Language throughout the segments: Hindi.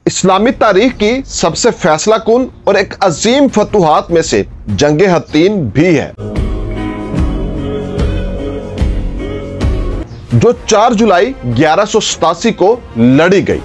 इस्लामी तारीख की सबसे फैसलाकुन और एक अजीम फतूहात में से जंग हत्तीन भी है, जो 4 जुलाई 1187 को लड़ी गई।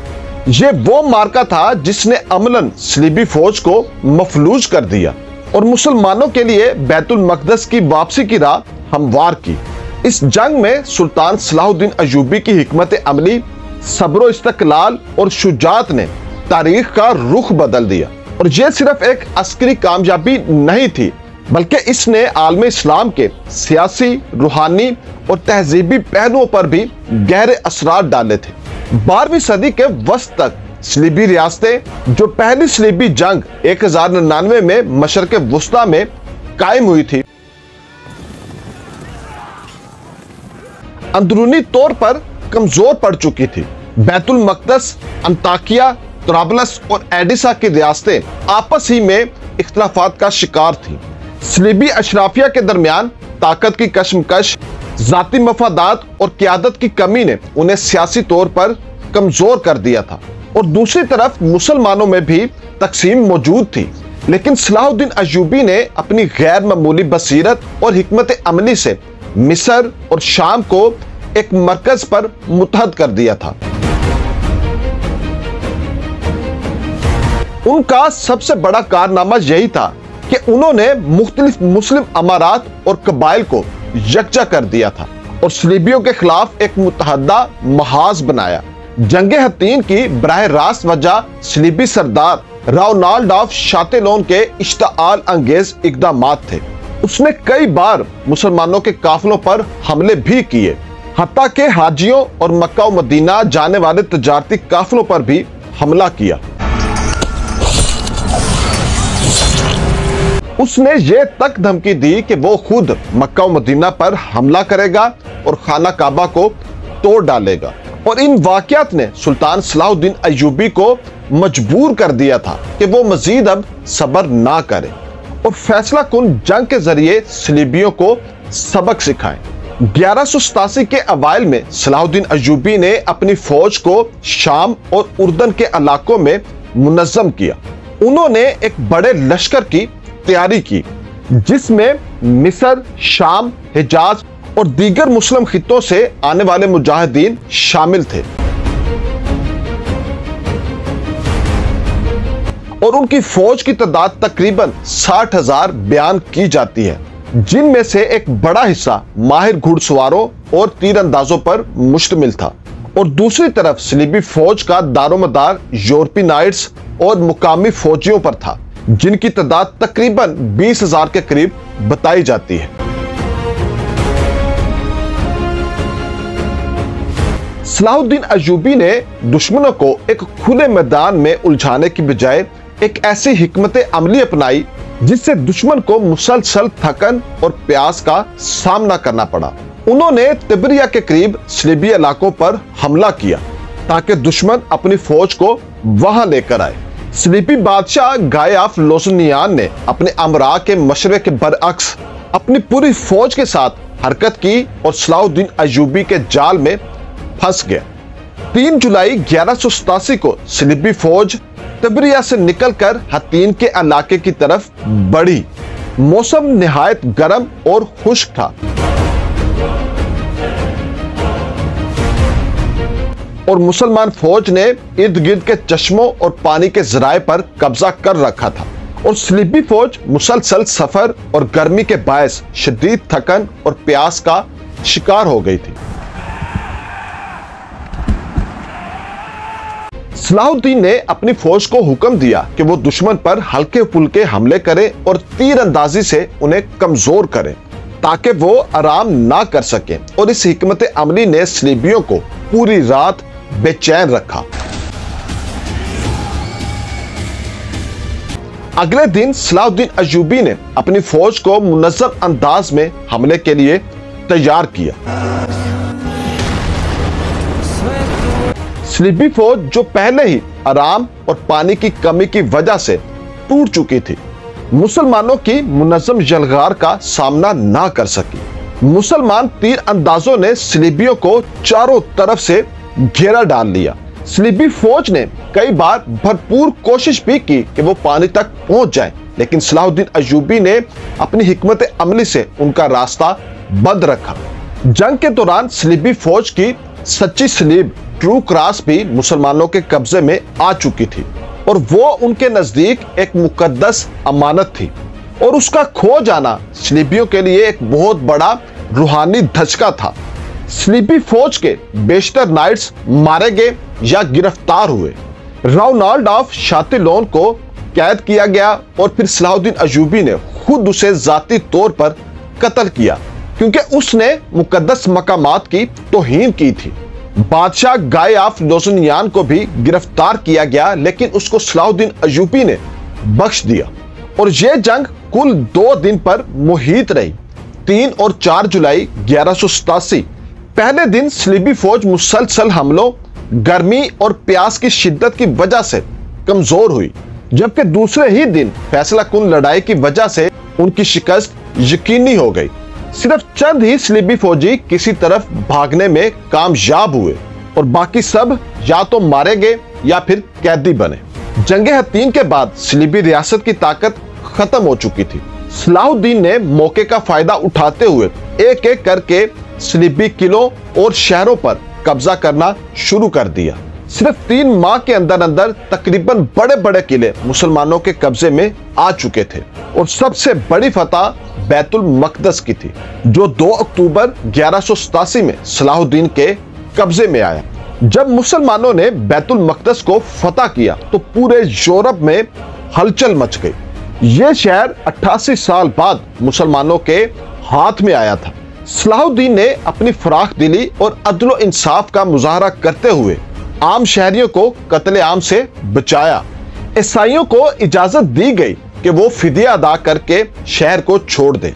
ये वो मार्का था जिसने अमलन सलीबी फौज को मफलूज कर दिया और मुसलमानों के लिए बैतुल मकदस की वापसी की राह हमवार की। इस जंग में सुल्तान सलाहुद्दीन अय्यूबी की हिकमत अमली, सब्र इस्तकलाल और शुजात ने तारीख का रुख बदल दिया। और यह सिर्फ एक अस्करी कामयाबी नहीं थी, बल्कि इसने आलम इस्लाम के सियासी, रूहानी और तहजीबी पहलुओं पर भी गहरे असरात डाले थे। 12वीं सदी के वस्त तक सलीबी रियासतें, जो पहली सलीबी जंग 1099 में मशरक़ वुस्ता में कायम हुई थी, अंदरूनी तौर पर कमजोर पड़ चुकी थी। बैतुल मकदस, अंताकिया, तुराबलस और एडिसा की रियासतें आपस ही में इख्तलाफात का शिकार थीं। सलीबी अशराफिया के दरमियान ताकत की कशमकश, जाती मफादात और क़यादत की कमी ने उन्हें सियासी तौर पर कमजोर कर दिया था। और दूसरी तरफ मुसलमानों में भी तकसीम मौजूद थी, लेकिन सलाहुद्दीन अय्यूबी ने अपनी गैर मामूली बसीरत और हिकमत अमली से मिस्र और शाम को एक मरकज पर मुतहद कर दिया था। उनका सबसे बड़ा कारनामा यही था कि उन्होंने मुख्तलिफ मुस्लिम अमारात और कबाइल को यकजा कर दिया था और सलीबियों के खिलाफ एक मुतहदा महाज बनाया। जंग हत्तीन की बराह रास्त वजह सलीबी सरदार राउनाल्ड ऑफ शातेलोन के इश्ताआल अंगेज इकदामात थे। उसने कई बार मुसलमानों के काफिलों पर हमले भी किए, हत्ता के हाजियों और मक्का व मदीना जाने वाले तजारती काफिलों पर भी हमला किया। उसने ये तक धमकी दी कि वो खुद मक्का व मदीना पर हमला करेगा और खाना काबा को तोड़ डालेगा। और इन वाक़यात ने सुल्तान सलाहुद्दीन अय्यूबी को मजबूर कर दिया था कि वो मजीद अब सब्र ना करे और फैसला कुन जंग के जरिए सलीबियों को सबक सिखाएं। 1187 के अवाइल में सलाहुद्दीन अय्यूबी ने अपनी फौज को शाम और उर्दन के इलाकों में मुनज़्ज़म किया। उन्होंने एक बड़े लश्कर की तैयारी की, जिसमें मिस्र, शाम, हिजाज और दीगर मुस्लिम खित्तों से आने वाले मुजाहिदीन शामिल थे। और उनकी फौज की तादाद तकरीबन 60,000 बयान की जाती है, जिनमें से एक बड़ा हिस्सा माहिर घुड़सवारों और तीरंदाजों पर मुश्तमिल था। और दूसरी तरफ सलीबी फौज का दारोमदार यूरोपी नाइट्स और मुकामी फौजियों पर था, जिनकी तादाद तकरीबन 20,000 के करीब बताई जाती है। सलाहुद्दीन अय्यूबी ने दुश्मनों को एक खुले मैदान में उलझाने की बजाय एक ऐसी हिकमत अमली अपनाई जिससे दुश्मन को मुसलसल थकन और प्यास का सामना करना पड़ा। उन्होंने तिब्रिया के करीब सलीबी इलाकों पर हमला किया ताकि दुश्मन अपनी फौज को वहां लेकर आए। सलीबी बादशाह गाय ऑफ लोसनियान ने अपने अमरा के मशवरे के बरअक्स अपनी पूरी फौज के साथ हरकत की और सलाहुद्दीन अय्यूबी के जाल में फंस गया। 3 जुलाई 1187 को सलीबी फौज तिब्रिया से निकलकर हत्तीन के इलाके की तरफ बढ़ी। मौसम निहायत गर्म और खुश्क था और मुसलमान फौज ने इर्द गिर्द के चश्मों और पानी के जराए पर कब्जा कर रखा था और सलीबी फौज मुसलसल सफर और गर्मी के बायस शदीद थकन और प्यास का शिकार हो गई थी। सलाहुद्दीन ने अपनी फौज को हुक्म दिया कि वो दुश्मन पर हल्के फुल्के हमले करे और तीर अंदाजी से उन्हें कमजोर करे ताकि वो आराम ना कर सके। और इस हिकमत अमली ने सलीबियों को पूरी रात बेचैन रखा। अगले दिन सलाहुद्दीन अय्यूबी ने अपनी फौज को मुनज़्ज़म अंदाज में हमले के लिए तैयार किया। सलीबी फौज जो पहले ही आराम और पानी की कमी की वजह से टूट चुकी थी, मुसलमानों की मुनज़्ज़म यलगार का सामना ना कर सकी। मुसलमान तीर अंदाजों ने सलीबियों को चारों तरफ से घेरा डाल लिया। सलीबी फौज ने कई बार भरपूर कोशिश भी की कि वो पानी तक पहुंच जाए, लेकिन सलाहुद्दीन अय्यूबी ने अपनी हिकमत अमली से उनका रास्ता बंद रखा। जंग के दौरान सलीबी फौज की सच्ची सलीब ट्रू क्रॉस भी मुसलमानों के कब्जे में आ चुकी थी और वो उनके नजदीक एक मुकद्दस अमानत थी और उसका खो जाना सलीबियों के लिए एक बहुत बड़ा रूहानी धचका था। सलीबी फौज के बेशतर नाइट्स मारे गए या गिरफ्तार हुए। रोनाल्ड ऑफ शातिलोन को कैद किया गया और फिर सलाहुद्दीन अय्यूबी ने खुद उसे जाती तौर पर कत्ल किया क्योंकि उसने मुकद्दस मकामात की तौहीन की थी। बादशाह गाय ऑफ लोजनियान को भी गिरफ्तार किया गया, लेकिन उसको सलाहुद्दीन अय्यूबी ने बख्श दिया और यह जंग कुल 2 दिन पर मुहित रही, 3 और 4 जुलाई 1187। पहले दिन सलीबी फौज मुसलसल हमलों, गर्मी और प्यास की शिद्दत की वजह से कमजोर हुई, जबकि दूसरे ही दिन फैसला कुन लड़ाई की वजह से उनकी शिकस्त यकीनी हो गई। सिर्फ चंद ही सलीबी फौजी किसी तरफ भागने में कामयाब हुए और बाकी सब या तो मारे गए या फिर कैदी बने। जंगे हत्तीन के बाद सलीबी रियासत की ताकत खत्म हो चुकी थी। सलाहुद्दीन ने मौके का फायदा उठाते हुए एक एक करके सलीबी किलों और शहरों पर कब्जा करना शुरू कर दिया। सिर्फ 3 माह के अंदर अंदर तकरीबन बड़े बड़े किले मुसलमानों के कब्जे में आ चुके थे और सबसे बड़ी फतह बैतुल मकदस की थी, जो 2 अक्टूबर 1187 में सलाहुद्दीन के कब्जे में आया। जब मुसलमानों ने बैतुल मकदस को फतह किया तो पूरे यूरोप में हलचल मच गई। यह शहर 88 साल बाद मुसलमानों के हाथ में आया था। सलाहुद्दीन ने अपनी फराख दिली और अदल इंसाफ का मुजाहरा करते हुए आम शहरियों को कत्ले आम से बचाया। ईसाइयों को इजाजत दी गई कि वो फिदिया अदा करके शहर को छोड़ दें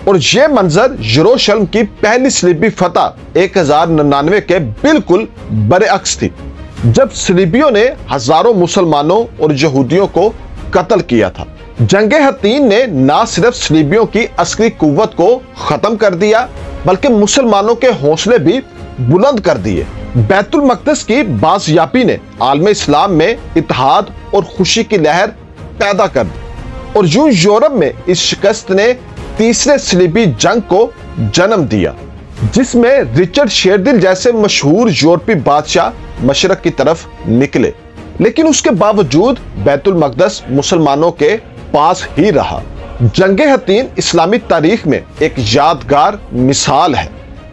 और यह मंजर यरूशलेम की पहली सलीबी फतह 1099 के बिल्कुल बरअक्स थी, जब सलीबियों ने हजारों मुसलमानों और यहूदियों को कत्ल किया था। जंगे हत्तीन ने न सिर्फ सलीबियों की अस्करी कुव्वत को खत्म कर दिया, बल्कि मुसलमानों के हौसले भी बुलंद कर दिए। बैतुल मकदस की बाज़याबी ने आलम इस्लाम में इत्तेहाद और खुशी की लहर पैदा कर दी और यूं यूरोप में इस शिकस्त ने तीसरे सलीबी जंग को जन्म दिया, जिसमें रिचर्ड शेरदिल जैसे मशहूर यूरोपी बादशाह मशरक की तरफ निकले, लेकिन उसके बावजूद बैतुल मकदस मुसलमानों के पास ही रहा। जंगे हत्तीन इस्लामी तारीख में एक यादगार मिसाल है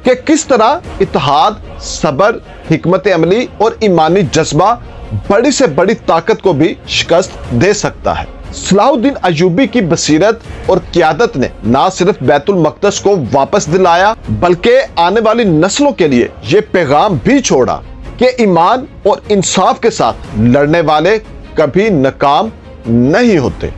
कि किस तरह इत्तेहाद, सब्र, हिकमत अमली और ईमानी जज्बा बड़ी से बड़ी ताकत को भी शिकस्त दे सकता है। सलाहुद्दीन अय्यूबी की बसीरत और क़यादत ने न सिर्फ बैतुल मकदस को वापस दिलाया, बल्कि आने वाली नस्लों के लिए ये पैगाम भी छोड़ा कि ईमान और इंसाफ के साथ लड़ने वाले कभी नाकाम नहीं होते।